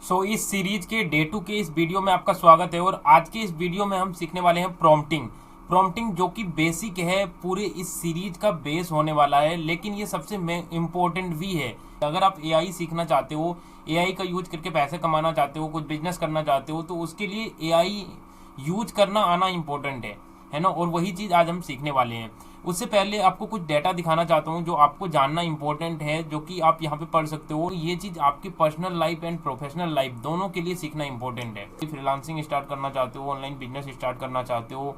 इस सीरीज के डे 2 के इस वीडियो में आपका स्वागत है। और आज के इस वीडियो में हम सीखने वाले हैं प्रॉम्प्टिंग जो कि बेसिक है, पूरे इस सीरीज का बेस होने वाला है, लेकिन ये सबसे इम्पोर्टेंट भी है। अगर आप एआई सीखना चाहते हो, एआई का यूज करके पैसे कमाना चाहते हो, कुछ बिजनेस करना चाहते हो, तो उसके लिए एआई यूज करना आना इम्पोर्टेंट है ना। और वही चीज़ आज हम सीखने वाले हैं। उससे पहले आपको कुछ डेटा दिखाना चाहता हूँ जो आपको जानना इंपॉर्टेंट है, जो कि आप यहाँ पे पढ़ सकते हो। ये चीज़ आपकी personal life and professional life दोनों के लिए सीखना इंपॉर्टेंट है। फ्रीलांसिंग स्टार्ट करना चाहते हो, ऑनलाइन बिजनेस स्टार्ट करना चाहते हो,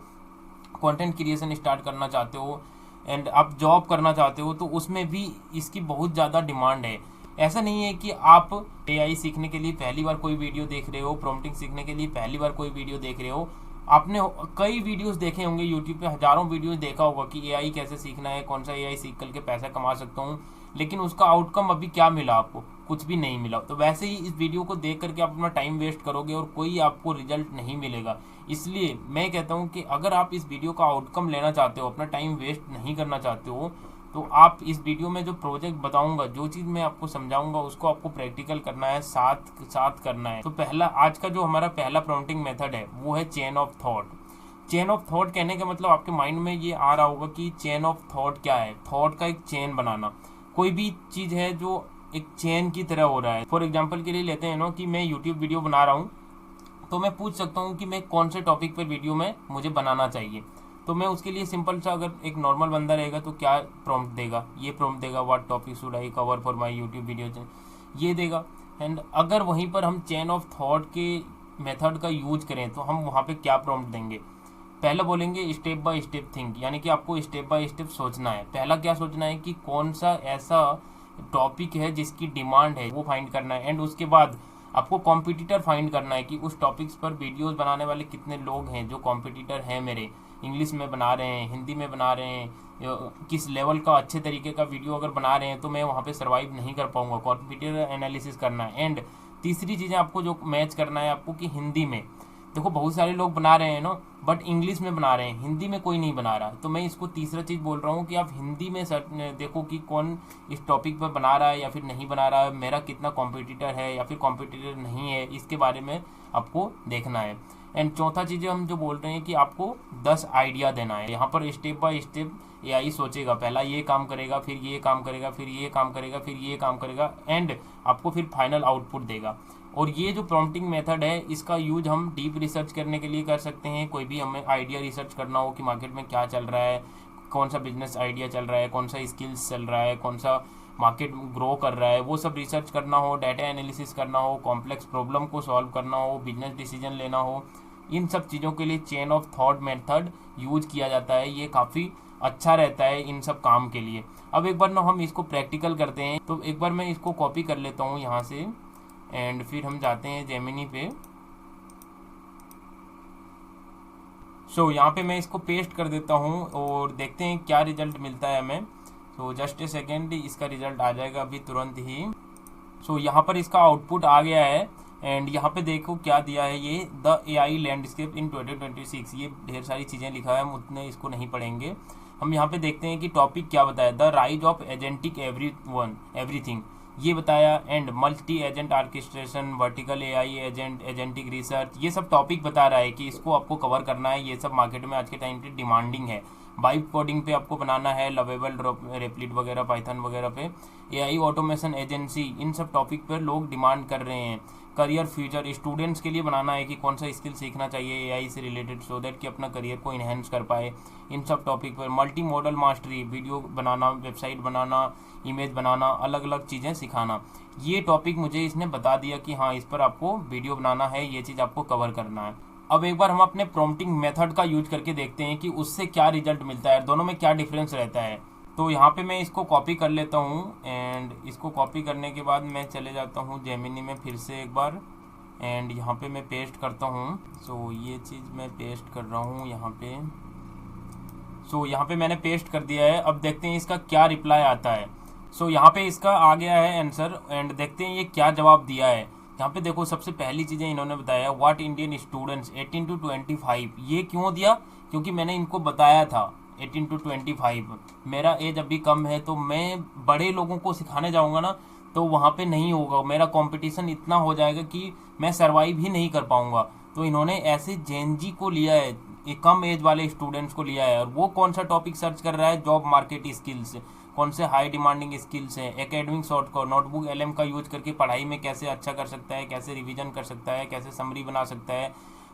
कंटेंट क्रिएशन स्टार्ट करना चाहते हो, एंड आप जॉब करना चाहते हो, तो उसमें भी इसकी बहुत ज़्यादा डिमांड है। ऐसा नहीं है कि आप एआई सीखने के लिए पहली बार कोई वीडियो देख रहे हो, प्रॉम्प्टिंग सीखने के लिए पहली बार कोई वीडियो देख रहे हो। आपने कई वीडियोस देखे होंगे, यूट्यूब पे हजारों वीडियोस देखा होगा कि एआई कैसे सीखना है, कौन सा एआई सीख करके पैसा कमा सकता हूँ, लेकिन उसका आउटकम अभी क्या मिला आपको? कुछ भी नहीं मिला। तो वैसे ही इस वीडियो को देख करके आप अपना टाइम वेस्ट करोगे और कोई आपको रिजल्ट नहीं मिलेगा। इसलिए मैं कहता हूँ कि अगर आप इस वीडियो का आउटकम लेना चाहते हो, अपना टाइम वेस्ट नहीं करना चाहते हो, तो आप इस वीडियो में जो प्रोजेक्ट बताऊंगा, जो चीज़ मैं आपको समझाऊंगा, उसको आपको प्रैक्टिकल करना है, साथ साथ करना है। तो पहला आज का जो हमारा पहला प्रॉम्प्टिंग मेथड है वो है chain of thought. Chain of thought कहने का मतलब आपके माइंड में ये आ रहा होगा कि चेन ऑफ थॉट क्या है। थॉट का एक चेन बनाना, कोई भी चीज़ है जो एक चेन की तरह हो रहा है। फॉर एग्जाम्पल के लिए लेते हैं ना कि मैं यूट्यूब वीडियो बना रहा हूँ, तो मैं पूछ सकता हूँ कि मैं कौन से टॉपिक पर वीडियो में मुझे बनाना चाहिए। तो मैं उसके लिए सिंपल सा, अगर एक नॉर्मल बंदा रहेगा तो क्या प्रॉम्प्ट देगा, ये प्रॉम्प्ट देगा, what topic should I cover for my YouTube video, ये देगा। एंड अगर वहीं पर हम चेन ऑफ थॉट के मेथड का यूज करें तो हम वहाँ पे क्या प्रॉम्प्ट देंगे? पहला बोलेंगे स्टेप बाय स्टेप थिंक, यानी कि आपको स्टेप बाय स्टेप सोचना है। पहला क्या सोचना है कि कौन सा ऐसा टॉपिक है जिसकी डिमांड है, वो फाइंड करना है। एंड उसके बाद आपको कॉम्पिटिटर फाइंड करना है कि उस टॉपिक्स पर वीडियोस बनाने वाले कितने लोग हैं जो कॉम्पिटिटर हैं मेरे, इंग्लिश में बना रहे हैं, हिंदी में बना रहे हैं, किस लेवल का अच्छे तरीके का वीडियो अगर बना रहे हैं तो मैं वहाँ पे सर्वाइव नहीं कर पाऊंगा। कॉम्पिटिटर एनालिसिस करना है। एंड तीसरी चीज़ें आपको जो मैच करना है आपको कि हिंदी में, देखो बहुत सारे लोग बना रहे हैं ना, बट इंग्लिश में बना रहे हैं, हिंदी में कोई नहीं बना रहा। तो मैं इसको तीसरा चीज़ बोल रहा हूँ कि आप हिंदी में देखो कि कौन इस टॉपिक पर बना रहा है या फिर नहीं बना रहा है, मेरा कितना कॉम्पिटिटर है या फिर कॉम्पिटिटर नहीं है, इसके बारे में आपको देखना है। एंड चौथा चीज़ हम जो बोल रहे हैं कि आपको 10 आइडिया देना है। यहाँ पर स्टेप बाय स्टेप एआई सोचेगा, पहला ये काम करेगा, फिर ये काम करेगा, फिर ये काम करेगा, फिर ये काम करेगा, एंड आपको फिर फाइनल आउटपुट देगा। और ये जो प्रॉम्प्टिंग मेथड है, इसका यूज हम डीप रिसर्च करने के लिए कर सकते हैं। कोई भी हमें आइडिया रिसर्च करना हो कि मार्केट में क्या चल रहा है, कौन सा बिजनेस आइडिया चल रहा है, कौन सा स्किल्स चल रहा है, कौन सा मार्केट ग्रो कर रहा है, वो सब रिसर्च करना हो, डाटा एनालिसिस करना हो, कॉम्प्लेक्स प्रॉब्लम को सॉल्व करना हो, बिजनेस डिसीजन लेना हो, इन सब चीज़ों के लिए chain of thought method use किया जाता है। ये काफ़ी अच्छा रहता है इन सब काम के लिए। अब एक बार ना हम इसको प्रैक्टिकल करते हैं। तो एक बार मैं इसको कॉपी कर लेता हूँ यहाँ से, एंड फिर हम जाते हैं जेमिनी पे। यहाँ पे मैं इसको पेस्ट कर देता हूँ और देखते हैं क्या रिजल्ट मिलता है हमें। जस्ट ए सेकेंड, इसका रिजल्ट आ जाएगा अभी तुरंत ही। यहाँ पर इसका आउटपुट आ गया है। एंड यहाँ पे देखो क्या दिया है, ये द एआई लैंडस्केप इन 2026, ये ढेर सारी चीज़ें लिखा है, हम उतने इसको नहीं पढ़ेंगे। हम यहाँ पे देखते हैं कि टॉपिक क्या बताया, the rise of agentic everything, ये बताया। And multi agent orchestration, vertical AI agent, agentic research, ये सब टॉपिक बता रहा है कि इसको आपको कवर करना है। ये सब मार्केट में आज के टाइम पे डिमांडिंग है। वाइब कोडिंग पे आपको बनाना है, लवेबल रेप्लिट वगैरह, पाइथन वगैरह पे, एआई ऑटोमेशन एजेंसी, इन सब टॉपिक पर लोग डिमांड कर रहे हैं। करियर फ्यूचर, स्टूडेंट्स के लिए बनाना है कि कौन सा स्किल सीखना चाहिए एआई से रिलेटेड, सो दैट कि अपना करियर को इन्हेंस कर पाए। इन सब टॉपिक पर मल्टी मॉडल मास्टरी, वीडियो बनाना, वेबसाइट बनाना, इमेज बनाना, अलग अलग चीज़ें सिखाना, ये टॉपिक मुझे इसने बता दिया कि हाँ इस पर आपको वीडियो बनाना है, ये चीज़ आपको कवर करना है। अब एक बार हम अपने प्रॉम्प्टिंग मेथड का यूज करके देखते हैं कि उससे क्या रिजल्ट मिलता है, दोनों में क्या डिफरेंस रहता है। तो यहाँ पे मैं इसको कॉपी कर लेता हूँ। एंड इसको कॉपी करने के बाद मैं चले जाता हूँ जेमिनी में फिर से एक बार, एंड यहाँ पे मैं पेस्ट करता हूँ। ये चीज़ मैं पेस्ट कर रहा हूँ यहाँ पे। यहाँ पे मैंने पेस्ट कर दिया है। अब देखते हैं इसका क्या रिप्लाई आता है। यहाँ पे इसका आ गया है आंसर, एंड देखते हैं ये क्या जवाब दिया है। यहाँ पे देखो सबसे पहली चीज़ें इन्होंने बताया, व्हाट इंडियन स्टूडेंट्स 18 to 25, ये क्यों दिया? क्योंकि मैंने इनको बताया था 18 to 25, मेरा एज अभी कम है, तो मैं बड़े लोगों को सिखाने जाऊँगा ना तो वहाँ पे नहीं होगा, मेरा कंपटीशन इतना हो जाएगा कि मैं सरवाइव ही नहीं कर पाऊंगा। तो इन्होंने ऐसे जेनजी को लिया है, एक कम एज वाले स्टूडेंट्स को लिया है, और वो कौन सा टॉपिक सर्च कर रहा है, जॉब मार्केट स्किल्स, कौन से हाई डिमांडिंग स्किल्स हैं, एकेडमिक शॉर्ट को नोटबुक एलएम का यूज करके पढ़ाई में कैसे अच्छा कर सकता है, कैसे रिवीजन कर सकता है, कैसे समरी बना सकता है,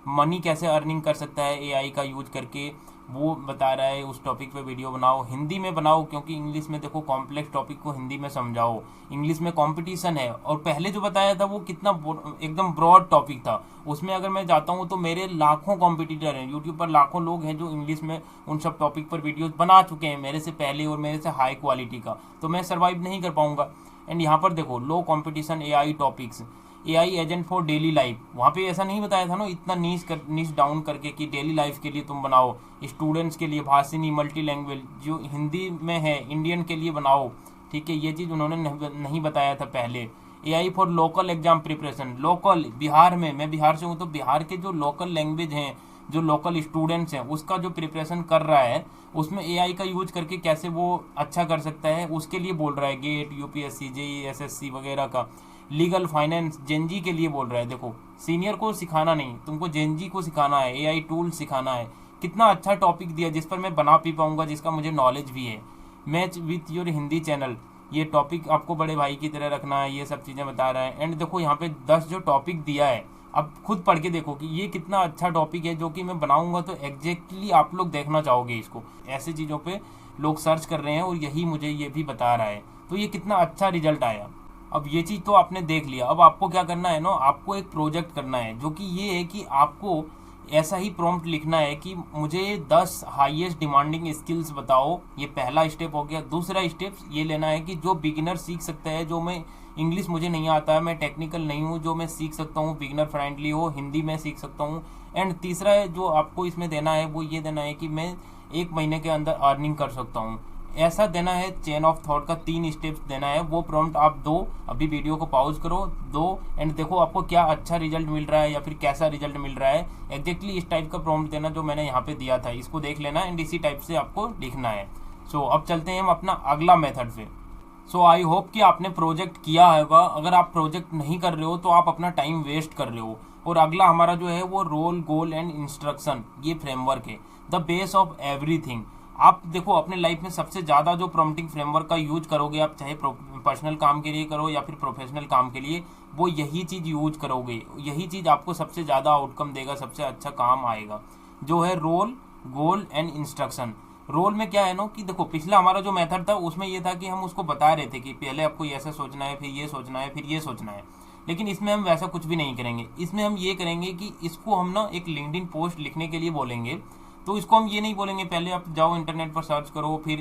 मनी कैसे अर्निंग कर सकता है एआई का यूज करके, वो बता रहा है। उस टॉपिक पे वीडियो बनाओ, हिंदी में बनाओ, क्योंकि इंग्लिश में देखो कॉम्प्लेक्स टॉपिक को हिंदी में समझाओ, इंग्लिश में कंपटीशन है। और पहले जो बताया था वो कितना एकदम ब्रॉड टॉपिक था, उसमें अगर मैं जाता हूँ तो मेरे लाखों कॉम्पिटिटर हैं, यूट्यूब पर लाखों लोग हैं जो इंग्लिश में उन सब टॉपिक पर वीडियोज बना चुके हैं मेरे से पहले और मेरे से हाई क्वालिटी का, तो मैं सर्वाइव नहीं कर पाऊंगा। एंड यहाँ पर देखो लो competition AI topics, AI agent for daily life, वहाँ पे ऐसा नहीं बताया था ना इतना नीच डाउन करके कि डेली लाइफ के लिए तुम बनाओ, स्टूडेंट्स के लिए भाषिनी मल्टी लैंग्वेज जो हिंदी में है इंडियन के लिए बनाओ, ठीक है, ये चीज़ उन्होंने नहीं बताया था पहले। AI for local exam preparation, local Bihar में, मैं बिहार से हूँ तो बिहार के जो लोकल लैंग्वेज हैं, जो लोकल स्टूडेंट्स हैं, उसका जो प्रिपरेशन कर रहा है उसमें एआई का यूज करके कैसे वो अच्छा कर सकता है, उसके लिए बोल रहा है। गेट, यूपीएससी, जेई, एसएससी वगैरह का। लीगल फाइनेंस जेनजी के लिए बोल रहा है। देखो सीनियर को सिखाना नहीं, तुमको जेनजी को सिखाना है, एआई टूल सिखाना है। कितना अच्छा टॉपिक दिया जिस पर मैं बना भी पाऊंगा, जिसका मुझे नॉलेज भी है। Match with your Hindi channel, ये टॉपिक आपको बड़े भाई की तरह रखना है, ये सब चीज़ें बता रहा है। एंड देखो यहाँ पे 10 जो टॉपिक दिया है, अब खुद पढ़ के देखो कि ये कितना अच्छा टॉपिक है, जो कि मैं बनाऊंगा तो एग्जैक्टली आप लोग देखना चाहोगे इसको। ऐसी चीज़ों पे लोग सर्च कर रहे हैं और यही मुझे ये भी बता रहा है, तो ये कितना अच्छा रिजल्ट आया। अब ये चीज़ तो आपने देख लिया, अब आपको क्या करना है ना, आपको एक प्रोजेक्ट करना है, जो कि ये है कि आपको ऐसा ही प्रॉम्प्ट लिखना है कि मुझे 10 हाईएस्ट डिमांडिंग स्किल्स बताओ। ये पहला स्टेप हो गया। दूसरा स्टेप ये लेना है कि जो बिगिनर सीख सकता है, जो मैं इंग्लिश मुझे नहीं आता है, मैं टेक्निकल नहीं हूँ, जो मैं सीख सकता हूँ, बिगिनर फ्रेंडली हो, हिंदी में सीख सकता हूँ। एंड तीसरा है जो आपको इसमें देना है, वो ये देना है कि मैं 1 महीने के अंदर अर्निंग कर सकता हूँ। ऐसा देना है, चेन ऑफ थॉट का 3 स्टेप्स देना है। वो प्रॉम्प्ट आप दो, अभी वीडियो को पॉज करो, दो, एंड देखो आपको क्या अच्छा रिजल्ट मिल रहा है या फिर कैसा रिजल्ट मिल रहा है। एग्जैक्टली इस टाइप का प्रॉम्प्ट देना जो मैंने यहाँ पे दिया था, इसको देख लेना एंड इसी टाइप से आपको लिखना है। सो अब चलते हैं हम अपना अगला मेथड पे। सो आई होप कि आपने प्रोजेक्ट किया होगा। अगर आप प्रोजेक्ट नहीं कर रहे हो तो आप अपना टाइम वेस्ट कर रहे हो। और अगला हमारा जो है वो रोल, गोल एंड इंस्ट्रक्शन, ये फ्रेमवर्क है, द बेस ऑफ एवरीथिंग। आप देखो अपने लाइफ में सबसे ज़्यादा जो प्रॉम्प्टिंग फ्रेमवर्क का यूज करोगे आप, चाहे पर्सनल काम के लिए करो या फिर प्रोफेशनल काम के लिए, वो यही चीज़ यूज करोगे, यही चीज़ आपको सबसे ज़्यादा आउटकम देगा, सबसे अच्छा काम आएगा, जो है role, goal and instruction. Role में क्या है ना कि देखो पिछला हमारा जो मेथड था उसमें ये था कि हम उसको बता रहे थे कि पहले आपको ऐसा सोचना है, फिर ये सोचना है, फिर ये सोचना है। लेकिन इसमें हम वैसा कुछ भी नहीं करेंगे। इसमें हम ये करेंगे कि इसको हम ना एक लिंक्डइन पोस्ट लिखने के लिए बोलेंगे। तो इसको हम ये नहीं बोलेंगे पहले आप जाओ इंटरनेट पर सर्च करो, फिर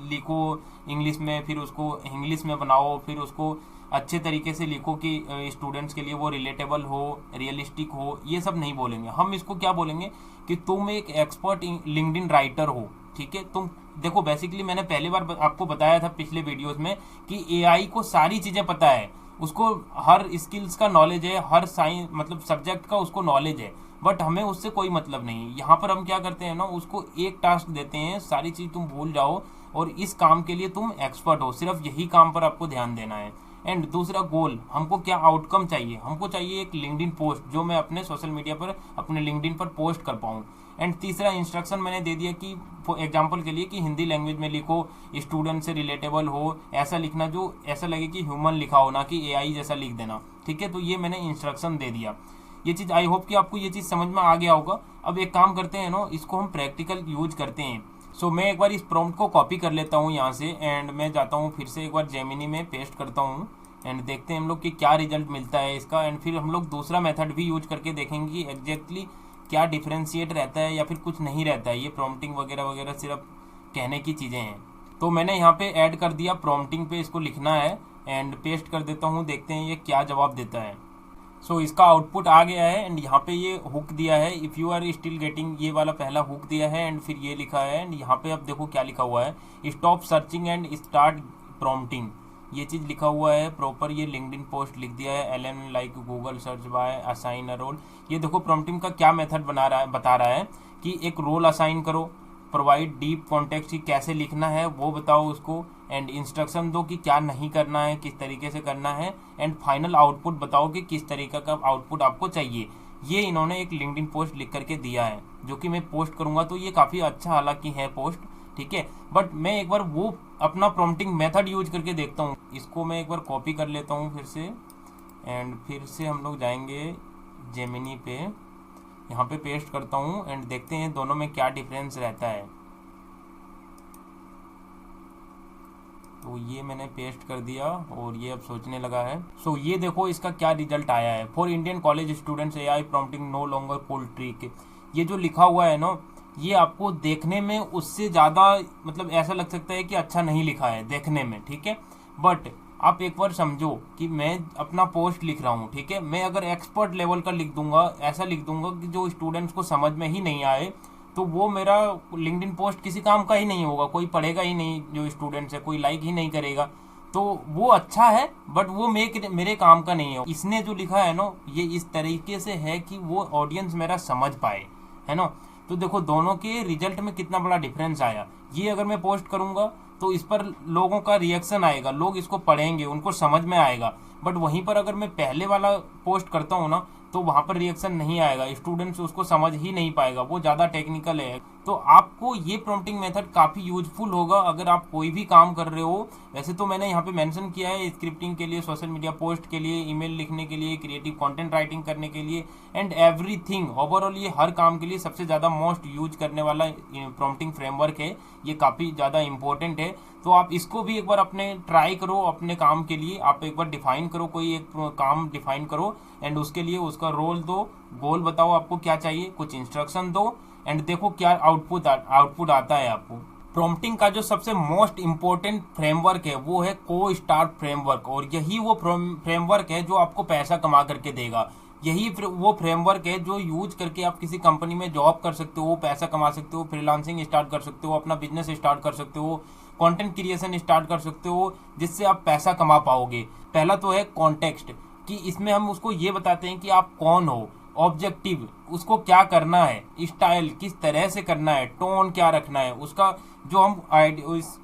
लिखो इंग्लिश में, फिर उसको इंग्लिश में बनाओ, फिर उसको अच्छे तरीके से लिखो कि स्टूडेंट्स के लिए वो रिलेटेबल हो, रियलिस्टिक हो। ये सब नहीं बोलेंगे। हम इसको क्या बोलेंगे कि तुम एक एक्सपर्ट लिंक्डइन राइटर हो, ठीक है। तुम देखो बेसिकली मैंने पहली बार आपको बताया था पिछले वीडियोस में कि एआई को सारी चीज़ें पता है, उसको हर स्किल्स का नॉलेज है, हर साइंस मतलब सब्जेक्ट का उसको नॉलेज है, बट हमें उससे कोई मतलब नहीं। यहाँ पर हम क्या करते हैं ना, उसको एक टास्क देते हैं, सारी चीज़ तुम भूल जाओ और इस काम के लिए तुम एक्सपर्ट हो, सिर्फ यही काम पर आपको ध्यान देना है। एंड दूसरा गोल, हमको क्या आउटकम चाहिए, हमको चाहिए एक लिंक्डइन पोस्ट जो मैं अपने सोशल मीडिया पर, अपने लिंक्डइन पर पोस्ट कर पाऊँ। एंड तीसरा इंस्ट्रक्शन मैंने दे दिया कि फॉर एग्जांपल के लिए कि हिंदी लैंग्वेज में लिखो, स्टूडेंट से रिलेटेबल हो, ऐसा लिखना जो ऐसा लगे कि ह्यूमन लिखा हो, ना कि एआई जैसा लिख देना, ठीक है। तो ये मैंने इंस्ट्रक्शन दे दिया। ये चीज़ आई होप कि आपको ये चीज़ समझ में आ गया होगा। अब एक काम करते हैं ना, इसको हम प्रैक्टिकल यूज करते हैं। सो मैं एक बार इस प्रॉम्प्ट को कॉपी कर लेता हूँ यहाँ से, एंड मैं जाता हूँ फिर से एक बार जेमिनी में पेस्ट करता हूँ, एंड देखते हैं हम लोग कि क्या रिजल्ट मिलता है इसका। एंड फिर हम लोग दूसरा मेथड भी यूज करके देखेंगे कि एग्जैक्टली क्या डिफ्रेंशिएट रहता है या फिर कुछ नहीं रहता है। ये प्रॉम्प्टिंग वगैरह वगैरह सिर्फ कहने की चीज़ें हैं। तो मैंने यहाँ पे ऐड कर दिया, प्रॉम्प्टिंग पे इसको लिखना है एंड पेस्ट कर देता हूँ, देखते हैं ये क्या जवाब देता है। सो इसका आउटपुट आ गया है एंड यहाँ पे ये हुक दिया है, if you are still getting, ये वाला पहला हुक दिया है एंड फिर ये लिखा है। एंड यहाँ पे अब देखो क्या लिखा हुआ है, stop searching and start prompting, ये चीज़ लिखा हुआ है प्रॉपर। ये लिंक्डइन पोस्ट लिख दिया है, Alan like Google search by assign a role. ये देखो प्रॉम्प्टिंग का क्या मेथड बता रहा है कि एक रोल असाइन करो, प्रोवाइड डीप कॉन्टेक्स्ट की कैसे लिखना है वो बताओ उसको, एंड इंस्ट्रक्शन दो कि क्या नहीं करना है, किस तरीके से करना है, एंड फाइनल आउटपुट बताओ कि किस तरीके का आउटपुट आपको चाहिए। ये इन्होंने एक लिंक्डइन पोस्ट लिख करके दिया है, जो कि मैं पोस्ट करूंगा। तो ये काफ़ी अच्छा हालांकि है पोस्ट, ठीक है, बट मैं एक बार वो अपना प्रॉम्प्टिंग मेथड यूज करके देखता हूँ। इसको मैं एक बार कॉपी कर लेता हूँ फिर से, एंड फिर से हम लोग जाएंगे जेमिनी पे, यहाँ पे पेस्ट करता हूँ एंड देखते हैं दोनों में क्या डिफरेंस रहता है। तो ये मैंने पेस्ट कर दिया और ये अब सोचने लगा है। सो ये देखो इसका क्या रिजल्ट आया है। For Indian college students AI prompting no longer cold trick. ये जो लिखा हुआ है ना, ये आपको देखने में उससे ज़्यादा मतलब ऐसा लग सकता है कि अच्छा नहीं लिखा है देखने में, ठीक है, बट आप एक बार समझो कि मैं अपना पोस्ट लिख रहा हूँ, ठीक है, मैं अगर एक्सपर्ट लेवल का लिख दूंगा, ऐसा लिख दूंगा कि जो स्टूडेंट्स को समझ में ही नहीं आए, तो वो मेरा लिंक्डइन पोस्ट किसी काम का ही नहीं होगा, कोई पढ़ेगा ही नहीं, जो स्टूडेंट्स है कोई लाइक ही नहीं करेगा। तो वो अच्छा है बट वो मेरे काम का नहीं है। इसने जो लिखा है ना, ये इस तरीके से है कि वो ऑडियंस मेरा समझ पाए, है ना। तो देखो दोनों के रिजल्ट में कितना बड़ा डिफरेंस आया। ये अगर मैं पोस्ट करूंगा तो इस पर लोगों का रिएक्शन आएगा, लोग इसको पढ़ेंगे, उनको समझ में आएगा, बट वहीं पर अगर मैं पहले वाला पोस्ट करता हूँ ना, तो वहाँ पर रिएक्शन नहीं आएगा, स्टूडेंट्स उसको समझ ही नहीं पाएगा, वो ज़्यादा टेक्निकल है। तो आपको ये प्रॉम्प्टिंग मेथड काफ़ी यूजफुल होगा अगर आप कोई भी काम कर रहे हो। वैसे तो मैंने यहाँ पे मेंशन किया है स्क्रिप्टिंग के लिए, सोशल मीडिया पोस्ट के लिए, ईमेल लिखने के लिए, क्रिएटिव कंटेंट राइटिंग करने के लिए, एंड एवरीथिंग ओवरऑल ये हर काम के लिए सबसे ज़्यादा मोस्ट यूज करने वाला प्रॉम्प्टिंग फ्रेमवर्क है। ये काफ़ी ज़्यादा इंपॉर्टेंट है। तो आप इसको भी एक बार अपने ट्राई करो अपने काम के लिए। आप एक बार डिफाइन करो, कोई एक काम डिफाइन करो एंड उसके लिए उसका रोल दो, गोल बताओ आपको क्या चाहिए, कुछ इंस्ट्रक्शन दो एंड देखो क्या आउटपुट आता है आपको। प्रॉम्प्टिंग का जो सबसे मोस्ट इम्पोर्टेंट फ्रेमवर्क है वो है को स्टार्ट फ्रेमवर्क, और यही वो फ्रेमवर्क है जो आपको पैसा कमा करके देगा। यही वो फ्रेमवर्क है जो यूज करके आप किसी कंपनी में जॉब कर सकते हो, पैसा कमा सकते हो, फ्रीलांसिंग स्टार्ट कर सकते हो, अपना बिजनेस स्टार्ट कर सकते हो, कंटेंट क्रिएशन स्टार्ट कर सकते हो, जिससे आप पैसा कमा पाओगे। पहला तो है कॉन्टेक्स्ट, कि इसमें हम उसको ये बताते हैं कि आप कौन हो, ऑब्जेक्टिव उसको क्या करना है, स्टाइल किस तरह से करना है, टोन क्या रखना है, उसका जो हम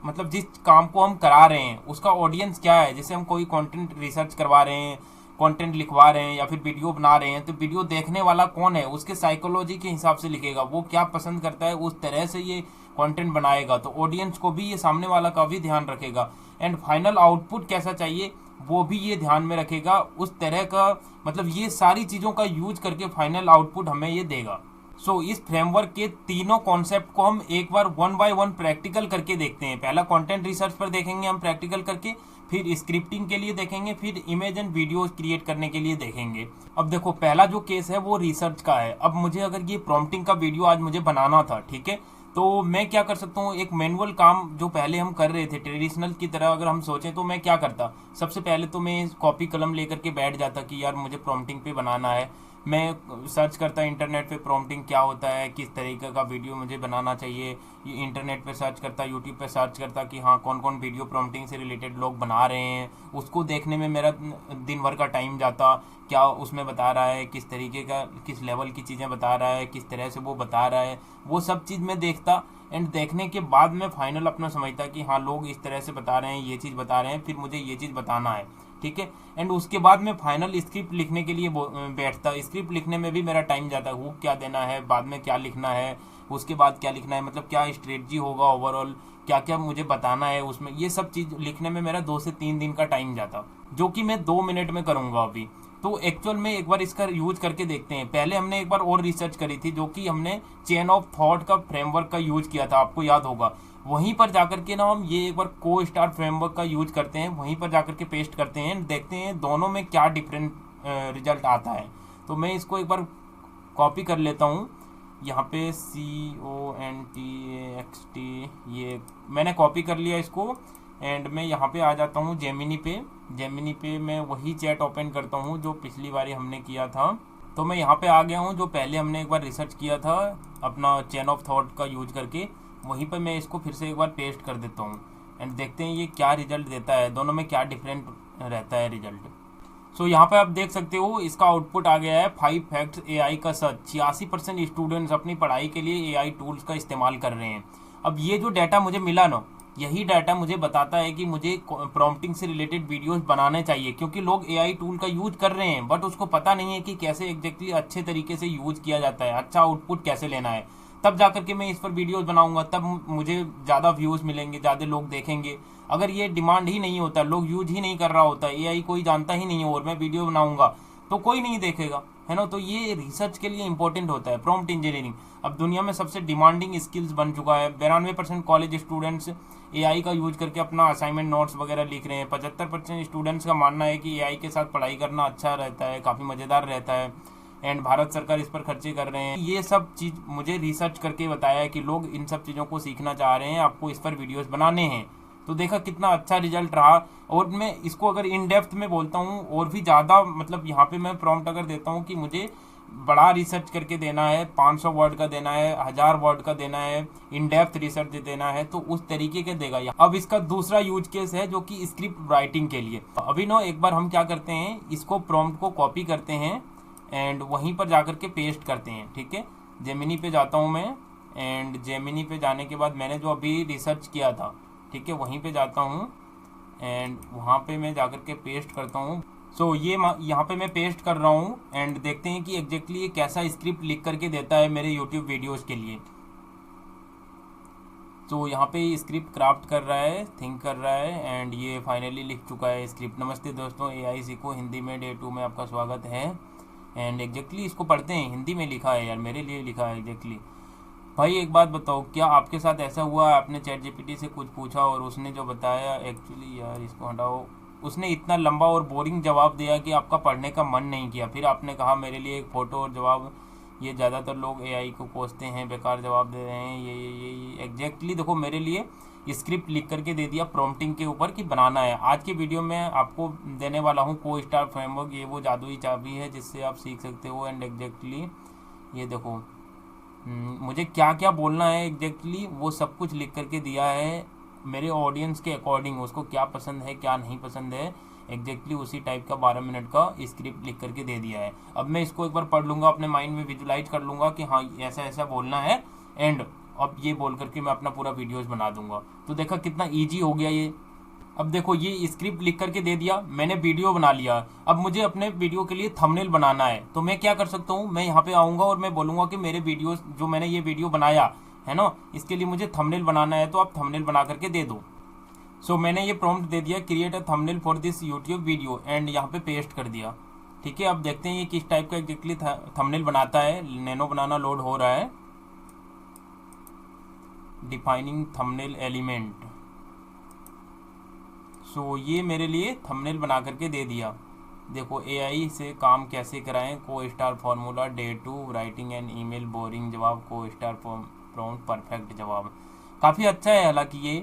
मतलब जिस काम को हम करा रहे हैं उसका ऑडियंस क्या है। जैसे हम कोई कंटेंट रिसर्च करवा रहे हैं, कंटेंट लिखवा रहे हैं या फिर वीडियो बना रहे हैं, तो वीडियो देखने वाला कौन है, उसके साइकोलॉजी के हिसाब से लिखेगा, वो क्या पसंद करता है उस तरह से ये कंटेंट बनाएगा। तो ऑडियंस को भी ये सामने वाला का भी ध्यान रखेगा, एंड फाइनल आउटपुट कैसा चाहिए वो भी ये ध्यान में रखेगा, उस तरह का मतलब ये सारी चीज़ों का यूज करके फाइनल आउटपुट हमें ये देगा। सो इस फ्रेमवर्क के तीनों कॉन्सेप्ट को हम एक बार वन बाय वन प्रैक्टिकल करके देखते हैं। पहला कंटेंट रिसर्च पर देखेंगे हम प्रैक्टिकल करके, फिर स्क्रिप्टिंग के लिए देखेंगे, फिर इमेज एंड वीडियो क्रिएट करने के लिए देखेंगे। अब देखो पहला जो केस है वो रिसर्च का है। अब मुझे अगर ये प्रॉम्प्टिंग का वीडियो आज मुझे बनाना था, ठीक है, तो मैं क्या कर सकता हूँ, एक मैनुअल काम जो पहले हम कर रहे थे ट्रेडिशनल की तरह अगर हम सोचें, तो मैं क्या करता, सबसे पहले तो मैं कॉपी कलम लेकर के बैठ जाता कि यार मुझे प्रॉम्प्टिंग पे बनाना है। मैं सर्च करता इंटरनेट पे प्रॉम्प्टिंग क्या होता है, किस तरीके का वीडियो मुझे बनाना चाहिए, ये इंटरनेट पे सर्च करता, यूट्यूब पे सर्च करता कि हाँ कौन कौन वीडियो प्रॉम्प्टिंग से रिलेटेड लोग बना रहे हैं। उसको देखने में मेरा दिन भर का टाइम जाता, क्या उसमें बता रहा है, किस तरीके का किस लेवल की चीज़ें बता रहा है, किस तरह से वो बता रहा है, वो सब चीज़ मैं देखता। एंड देखने के बाद मैं फाइनल अपना समझता कि हाँ लोग इस तरह से बता रहे हैं, ये चीज़ बता रहे हैं, फिर मुझे ये चीज़ बताना है, ठीक है। एंड उसके बाद मैं फाइनल स्क्रिप्ट लिखने के लिए बैठता। स्क्रिप्ट लिखने में भी मेरा टाइम जाता, हुक क्या देना है, बाद में क्या लिखना है, उसके बाद क्या लिखना है, मतलब क्या स्ट्रेटजी होगा ओवरऑल, क्या क्या मुझे बताना है उसमें, ये सब चीज़ लिखने में मेरा 2 से 3 दिन का टाइम जाता, जो कि मैं 2 मिनट में करूँगा अभी। तो एक्चुअल में एक बार इसका यूज करके देखते हैं। पहले हमने एक बार और रिसर्च करी थी, जो कि हमने चेन ऑफ थॉट का फ्रेमवर्क का यूज किया था, आपको याद होगा। वहीं पर जाकर के ना हम ये एक बार को स्टार फ्रेमवर्क का यूज करते हैं, वहीं पर जाकर के पेस्ट करते हैं, देखते हैं दोनों में क्या डिफरेंट रिजल्ट आता है। तो मैं इसको एक बार कॉपी कर लेता हूँ, यहाँ पे CONTEXT ये मैंने कॉपी कर लिया इसको, एंड मैं यहाँ पे आ जाता हूँ जेमिनी पे मैं वही चैट ओपन करता हूँ जो पिछली बारी हमने किया था। तो मैं यहाँ पे आ गया हूँ, जो पहले हमने एक बार रिसर्च किया था अपना चेन ऑफ थॉट का यूज करके, वहीं पर मैं इसको फिर से एक बार पेस्ट कर देता हूँ एंड देखते हैं ये क्या रिजल्ट देता है, दोनों में क्या डिफरेंट रहता है रिजल्ट। सो यहाँ पे आप देख सकते हो इसका आउटपुट आ गया है 5 फैक्ट्स AI का सच। 86% स्टूडेंट्स अपनी पढ़ाई के लिए AI टूल्स का इस्तेमाल कर रहे हैं। अब ये जो डाटा मुझे मिला ना, यही डाटा मुझे बताता है कि मुझे प्रॉम्प्टिंग से रिलेटेड वीडियोस बनाने चाहिए, क्योंकि लोग एआई टूल का यूज कर रहे हैं बट उसको पता नहीं है कि कैसे एग्जैक्टली अच्छे तरीके से यूज किया जाता है, अच्छा आउटपुट कैसे लेना है। तब जाकर के मैं इस पर वीडियोस बनाऊंगा, तब मुझे ज़्यादा व्यूज़ मिलेंगे, ज़्यादा लोग देखेंगे। अगर ये डिमांड ही नहीं होता, लोग यूज ही नहीं कर रहा होता, एआई कोई जानता ही नहीं हो और मैं वीडियो बनाऊंगा तो कोई नहीं देखेगा, है ना। तो ये रिसर्च के लिए इंपॉर्टेंट होता है प्रॉम्प्ट इंजीनियरिंग। अब दुनिया में सबसे डिमांडिंग स्किल्स बन चुका है। 92% कॉलेज स्टूडेंट्स एआई का यूज करके अपना असाइनमेंट नोट्स वगैरह लिख रहे हैं। 75% स्टूडेंट्स का मानना है कि एआई के साथ पढ़ाई करना अच्छा रहता है, काफ़ी मज़ेदार रहता है, एंड भारत सरकार इस पर खर्चे कर रहे हैं। ये सब चीज़ मुझे रिसर्च करके बताया है कि लोग इन सब चीज़ों को सीखना चाह रहे हैं, आपको इस पर वीडियोस बनाने हैं। तो देखा कितना अच्छा रिजल्ट रहा। और मैं इसको अगर इन डेप्थ में बोलता हूँ और भी ज़्यादा, मतलब यहाँ पे मैं प्रॉम्प्ट अगर देता हूँ कि मुझे बड़ा रिसर्च करके देना है, 500 वर्ड का देना है, 1000 वर्ड का देना है, इन डेप्थ रिसर्च देना है, तो उस तरीके के देगा। अब इसका दूसरा यूज केस है जो कि स्क्रिप्ट राइटिंग के लिए। अभिनव एक बार हम क्या करते हैं, इसको प्रॉम्प्ट को कॉपी करते हैं एंड वहीं पर जाकर के पेस्ट करते हैं। ठीक है, जेमिनी पे जाता हूँ मैं, एंड जेमिनी पे जाने के बाद मैंने जो अभी रिसर्च किया था, ठीक है, वहीं पे जाता हूँ एंड वहाँ पे मैं जाकर के पेस्ट करता हूँ। सो ये यहाँ पे मैं पेस्ट कर रहा हूँ एंड देखते हैं कि एग्जैक्टली ये कैसा स्क्रिप्ट लिख करके देता है मेरे यूट्यूब वीडियोज़ के लिए। तो यहाँ पे स्क्रिप्ट क्राफ्ट कर रहा है, थिंक कर रहा है एंड ये फाइनली लिख चुका है स्क्रिप्ट। नमस्ते दोस्तों, एआई सीखो हिंदी में डे 2 में आपका स्वागत है। एंड एग्जैक्टली इसको पढ़ते हैं, हिंदी में लिखा है यार, मेरे लिए लिखा है एग्जैक्टली। भाई एक बात बताओ, क्या आपके साथ ऐसा हुआ आपने चैट जीपीटी से कुछ पूछा और उसने जो बताया, एक्चुअली यार इसको हटाओ, उसने इतना लंबा और बोरिंग जवाब दिया कि आपका पढ़ने का मन नहीं किया। फिर आपने कहा मेरे लिए एक फ़ोटो और जवाब। ये ज़्यादातर लोग एआई को कोसते हैं, बेकार जवाब दे रहे हैं, ये एग्जैक्टली देखो मेरे लिए स्क्रिप्ट लिख करके दे दिया प्रॉम्प्टिंग के ऊपर कि बनाना है। आज की वीडियो में आपको देने वाला हूँ को स्टार फ्रेमवर्क, ये वो जादुई चाबी है जिससे आप सीख सकते हो। एंड एग्जैक्टली ये देखो मुझे क्या क्या बोलना है एग्जैक्टली वो सब कुछ लिख करके दिया है मेरे ऑडियंस के अकॉर्डिंग, उसको क्या पसंद है क्या नहीं पसंद है, एग्जैक्टली उसी टाइप का 12 मिनट का स्क्रिप्ट लिख करके दे दिया है। अब मैं इसको एक बार पढ़ लूँगा, अपने माइंड में विजुलाइज कर लूँगा कि हाँ ऐसा ऐसा बोलना है, एंड अब ये बोल करके मैं अपना पूरा वीडियोज़ बना दूंगा। तो देखा कितना ईजी हो गया ये। अब देखो ये स्क्रिप्ट लिख करके दे दिया, मैंने वीडियो बना लिया। अब मुझे अपने वीडियो के लिए थंबनेल बनाना है, तो मैं क्या कर सकता हूँ, मैं यहाँ पे आऊँगा और मैं बोलूँगा कि मेरे वीडियो जो मैंने ये वीडियो बनाया है ना, इसके लिए मुझे थंबनेल बनाना है, तो आप थंबनेल बना करके दे दो। सो मैंने ये प्रॉम्प्ट दे दिया, create a thumbnail for this YouTube video, and यहाँ पे पेस्ट कर दिया। ठीक है, अब देखते हैं ये किस टाइप का एग्जैक्टली थंबनेल बनाता है। नैनो बनाना लोड हो रहा है, डिफाइनिंग थंबनेल एलिमेंट। सो ये मेरे लिए थंबनेल बना करके दे दिया। देखो एआई से काम कैसे कराएं, को star formula, day 2 writing and email, boring जवाब, को स्टार प्रॉम्प्ट, परफेक्ट जवाब। काफ़ी अच्छा है हालांकि ये,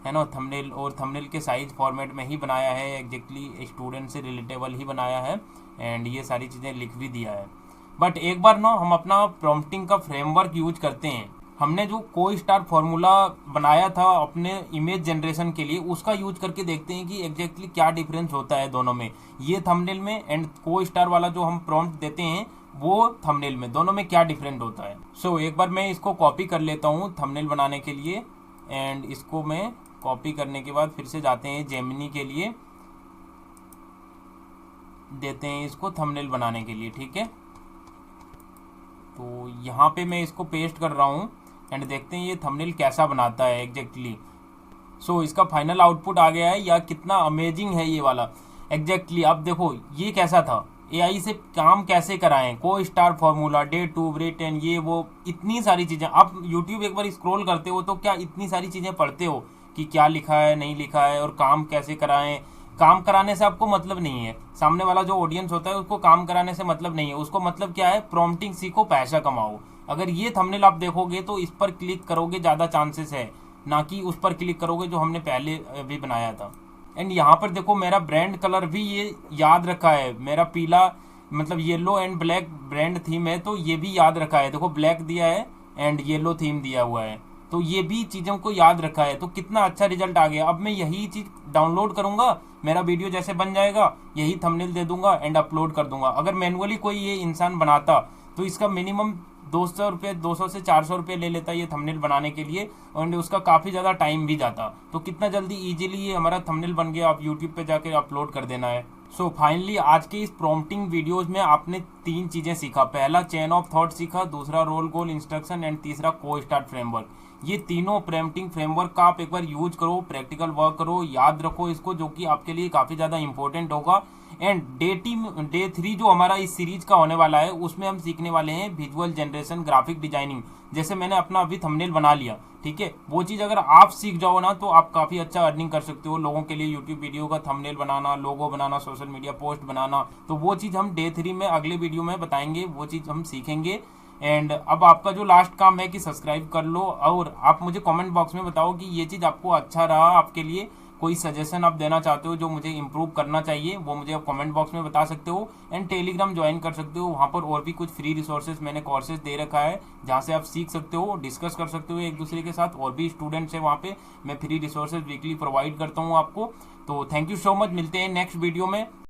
है ना। थंबनेल और थंबनेल के साइज फॉर्मेट में ही बनाया है, एग्जैक्टली स्टूडेंट से रिलेटेबल ही बनाया है, एंड ये सारी चीज़ें लिख भी दिया है। बट एक बार ना हम अपना प्रॉम्प्टिंग का फ्रेमवर्क यूज करते हैं। हमने जो को स्टार फार्मूला बनाया था अपने इमेज जनरेशन के लिए, उसका यूज करके देखते हैं कि एग्जैक्टली क्या डिफरेंस होता है दोनों में, ये थंबनेल में एंड को स्टार वाला जो हम प्रॉम्प्ट देते हैं वो थंबनेल में, दोनों में क्या डिफरेंट होता है। सो एक बार मैं इसको कॉपी कर लेता हूँ थंबनेल बनाने के लिए, एंड इसको मैं कॉपी करने के बाद फिर से जाते हैं जेमिनी के लिए, देते हैं इसको थंबनेल बनाने के लिए। ठीक है, तो यहाँ पे मैं इसको पेस्ट कर रहा हूँ एंड देखते हैं ये थंबनेल कैसा बनाता है एग्जैक्टली। सो इसका फाइनल आउटपुट आ गया है, या कितना अमेजिंग है ये वाला एग्जैक्टली। अब देखो ये कैसा था, एआई से काम कैसे कराएं, को star formula, day 2 rate and ये वो, इतनी सारी चीज़ें। आप यूट्यूब एक बार स्क्रॉल करते हो तो क्या इतनी सारी चीज़ें पढ़ते हो कि क्या लिखा है नहीं लिखा है, और काम कैसे कराएं। काम कराने से आपको मतलब नहीं है, सामने वाला जो ऑडियंस होता है उसको काम कराने से मतलब नहीं है, उसको मतलब क्या है, प्रॉम्प्टिंग सीखो पैसा कमाओ। अगर ये थंबनेल आप देखोगे तो इस पर क्लिक करोगे, ज़्यादा चांसेस है, ना कि उस पर क्लिक करोगे जो हमने पहले अभी बनाया था। एंड यहाँ पर देखो मेरा ब्रांड कलर भी ये याद रखा है, मेरा पीला मतलब yellow and black brand theme है, तो ये भी याद रखा है। देखो ब्लैक दिया है एंड येलो थीम दिया हुआ है, तो ये भी चीज़ों को याद रखा है। तो कितना अच्छा रिजल्ट आ गया। अब मैं यही चीज़ डाउनलोड करूँगा, मेरा वीडियो जैसे बन जाएगा, यही थंबनेल दे दूंगा एंड अपलोड कर दूंगा। अगर मैनुअली कोई ये इंसान बनाता तो इसका मिनिमम 200 रुपये 200 से 400 रुपये ले लेता है ये थंबनेल बनाने के लिए, और उसका काफ़ी ज़्यादा टाइम भी जाता। तो कितना जल्दी ईजिली ये हमारा थंबनेल बन गया, आप यूट्यूब पे जाके अपलोड कर देना है। सो फाइनली आज के इस प्रॉम्प्टिंग वीडियोस में आपने 3 चीज़ें सीखा। पहला चेन ऑफ थॉट सीखा, दूसरा रोल गोल इंस्ट्रक्शन एंड तीसरा को स्टार्ट फ्रेमवर्क। ये तीनों प्रॉम्प्टिंग फ्रेमवर्क का आप एक बार यूज करो, प्रैक्टिकल वर्क करो, याद रखो इसको, जो कि आपके लिए काफ़ी ज़्यादा इंपॉर्टेंट होगा। एंड डे 3 जो हमारा इस सीरीज का होने वाला है उसमें हम सीखने वाले हैं विजुअल जनरेशन, ग्राफिक डिजाइनिंग। जैसे मैंने अपना अभी थंबनेल बना लिया, ठीक है, वो चीज़ अगर आप सीख जाओ ना तो आप काफ़ी अच्छा अर्निंग कर सकते हो लोगों के लिए। यूट्यूब वीडियो का थंबनेल बनाना, लोगो बनाना, सोशल मीडिया पोस्ट बनाना, तो वो चीज़ हम डे 3 में अगले वीडियो में बताएंगे, वो चीज़ हम सीखेंगे। एंड अब आपका जो लास्ट काम है कि सब्सक्राइब कर लो, और आप मुझे कमेंट बॉक्स में बताओ कि ये चीज़ आपको अच्छा रहा, आपके लिए कोई सजेशन आप देना चाहते हो जो मुझे इंप्रूव करना चाहिए, वो मुझे आप कमेंट बॉक्स में बता सकते हो। एंड टेलीग्राम ज्वाइन कर सकते हो, वहाँ पर और भी कुछ फ्री रिसोर्सेज मैंने कोर्सेज दे रखा है जहाँ से आप सीख सकते हो, डिस्कस कर सकते हो एक दूसरे के साथ। और भी स्टूडेंट्स हैं वहाँ पे, मैं फ्री रिसोर्सेज वीकली प्रोवाइड करता हूँ आपको। तो थैंक यू सो मच, मिलते हैं नेक्स्ट वीडियो में।